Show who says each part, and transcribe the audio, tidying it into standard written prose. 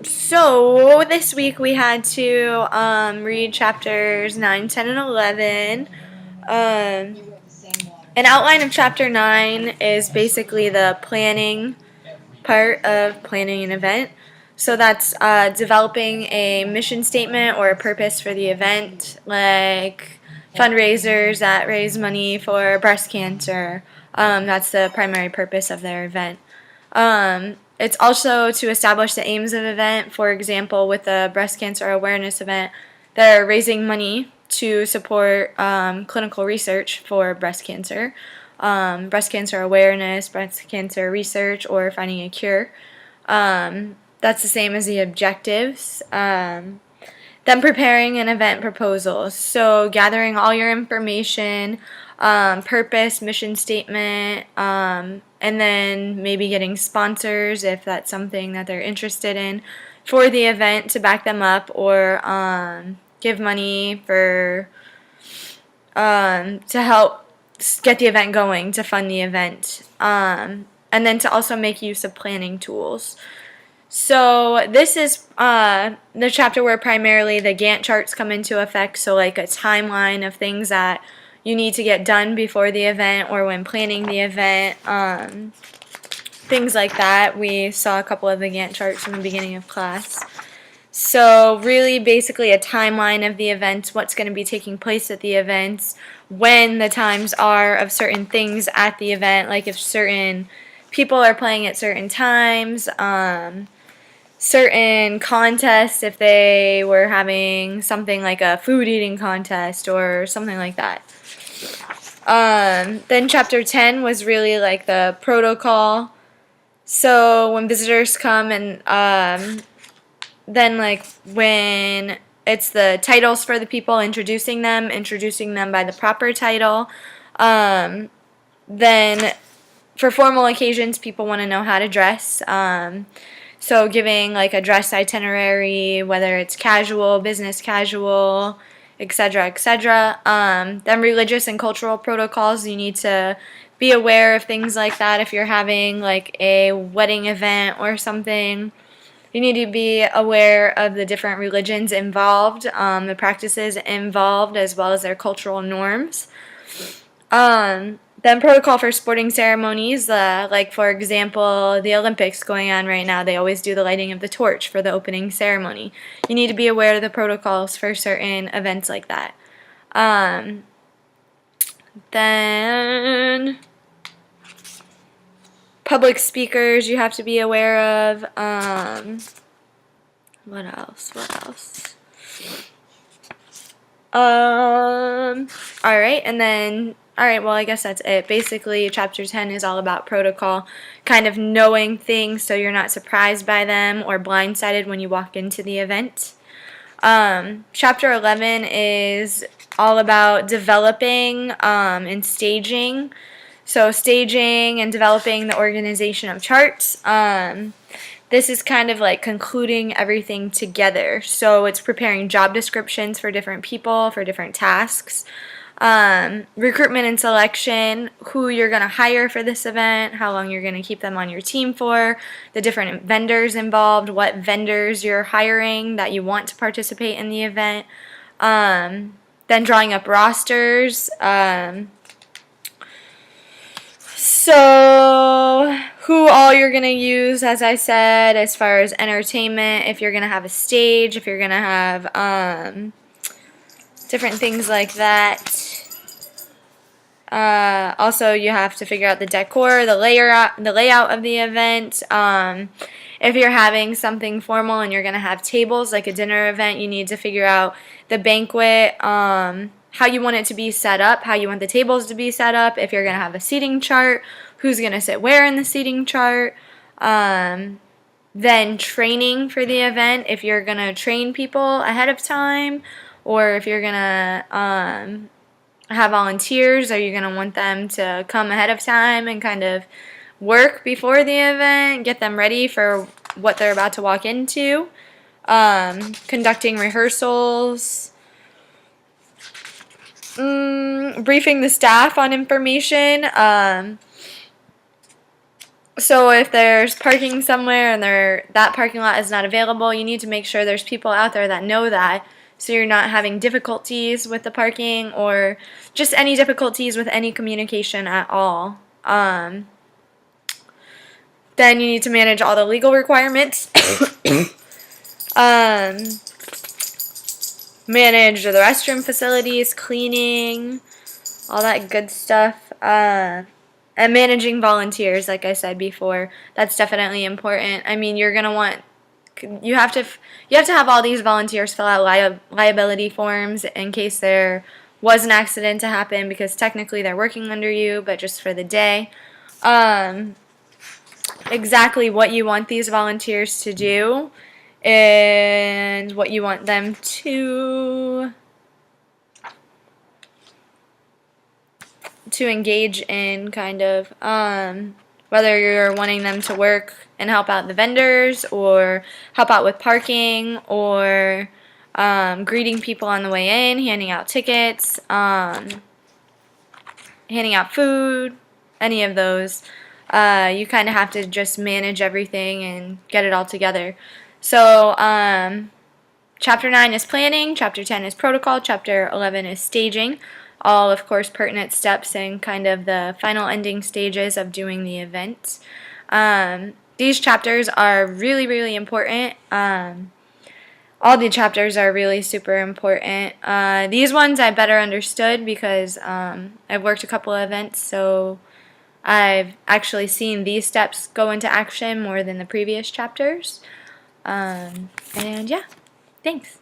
Speaker 1: So this week we had to read chapters 9, 10, and 11. An outline of chapter 9 is basically the planning part of planning an event. So that's developing a mission statement or a purpose for the event, like fundraisers that raise money for breast cancer. That's the primary purpose of their event. It's also to establish the aims of the event. For example, with the breast cancer awareness event, they're raising money to support clinical research for breast cancer awareness, breast cancer research, or finding a cure. That's the same as the objectives. Then preparing an event proposal. So gathering all your information, purpose, mission statement, and then maybe getting sponsors if that's something that they're interested in for the event to back them up, or give money for to help get the event going, to fund the event, and then to also make use of planning tools. So this is the chapter where primarily the Gantt charts come into effect, so like a timeline of things that you need to get done before the event or when planning the event, things like that. We saw a couple of the Gantt charts in the beginning of class. So really basically a timeline of the events, what's going to be taking place at the events, when the times are of certain things at the event, like if certain people are playing at certain times, certain contests, if they were having something like a food eating contest or something like that. Then chapter 10 was really like the protocol. So when visitors come, and then like when it's the titles for the people, introducing them by the proper title. Then for formal occasions, people want to know how to dress. So giving like a dress itinerary, whether it's casual, business casual, etc., etc. Then religious and cultural protocols, you need to be aware of things like that. If you're having like a wedding event or something, you need to be aware of the different religions involved, the practices involved, as well as their cultural norms. Then protocol for sporting ceremonies, like for example, the Olympics going on right now, they always do the lighting of the torch for the opening ceremony. You need to be aware of the protocols for certain events like that. Then public speakers you have to be aware of. What else? Alright, and then, alright, well, I guess that's it. Basically, chapter 10 is all about protocol, kind of knowing things so you're not surprised by them or blindsided when you walk into the event. Chapter 11 is all about developing and staging. So staging and developing the organization of charts. This is kind of like concluding everything together. So it's preparing job descriptions for different people, for different tasks. Recruitment and selection, who you're going to hire for this event, how long you're going to keep them on your team for, the different vendors involved, what vendors you're hiring that you want to participate in the event. Then drawing up rosters. So who all you're going to use, as I said, as far as entertainment, if you're going to have a stage, if you're going to have different things like that. Also, you have to figure out the decor, the layout of the event. If you're having something formal and you're going to have tables, like a dinner event, you need to figure out the banquet, how you want it to be set up, how you want the tables to be set up, if you're going to have a seating chart, who's going to sit where in the seating chart. Then training for the event, if you're going to train people ahead of time, or if you're going to have volunteers, are you going to want them to come ahead of time and kind of work before the event, get them ready for what they're about to walk into. Conducting rehearsals. Briefing the staff on information. So if there's parking somewhere and that parking lot is not available, you need to make sure there's people out there that know that, so you're not having difficulties with the parking or just any difficulties with any communication at all. Then you need to manage all the legal requirements. Manage the restroom facilities, cleaning, all that good stuff. And managing volunteers, like I said before, that's definitely important. I mean, you're gonna want you have to have all these volunteers fill out liability forms in case there was an accident to happen, because technically they're working under you, but just for the day. Exactly what you want these volunteers to do and what you want them to engage in, kind of, whether you're wanting them to work and help out the vendors or help out with parking or greeting people on the way in, handing out tickets, handing out food, any of those. You kind of have to just manage everything and get it all together. So Chapter 9 is planning, Chapter 10 is protocol, Chapter 11 is staging. All, of course, pertinent steps and kind of the final ending stages of doing the event. These chapters are really, really important. All the chapters are really super important. These ones I better understood because I've worked a couple of events, so I've actually seen these steps go into action more than the previous chapters. And yeah, thanks.